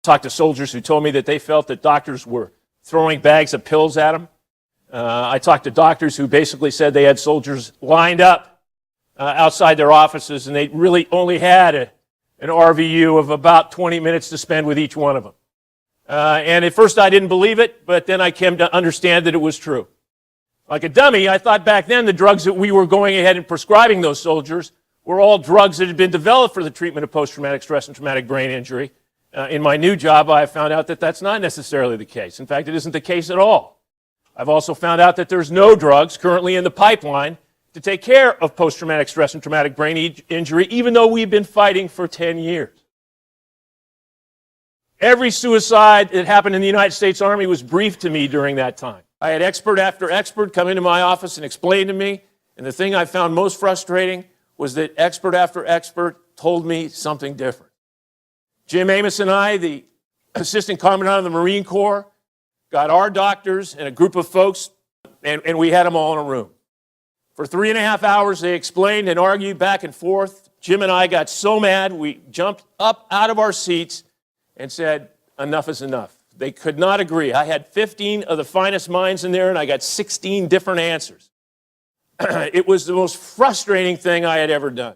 talked to soldiers who told me that they felt that doctors were throwing bags of pills at them. I talked to doctors who basically said they had soldiers lined up outside their offices, and they really only had an RVU of about 20 minutes to spend with each one of them. And at first I didn't believe it, but then I came to understand that it was true. Like a dummy, I thought back then the drugs that we were going ahead and prescribing those soldiers were all drugs that had been developed for the treatment of post-traumatic stress and traumatic brain injury. In my new job, I found out that that's not necessarily the case. In fact, it isn't the case at all. I've also found out that there's no drugs currently in the pipeline to take care of post-traumatic stress and traumatic brain injury, even though we've been fighting for 10 years. Every suicide that happened in the United States Army was briefed to me during that time. I had expert after expert come into my office and explain to me, and the thing I found most frustrating was that expert after expert told me something different. Jim Amos and I, the Assistant Commandant of the Marine Corps, got our doctors and a group of folks, and we had them all in a room. For 3.5 hours, they explained and argued back and forth. Jim and I got so mad, we jumped up out of our seats and said, enough is enough. They could not agree. I had 15 of the finest minds in there, and I got 16 different answers. It was the most frustrating thing I had ever done.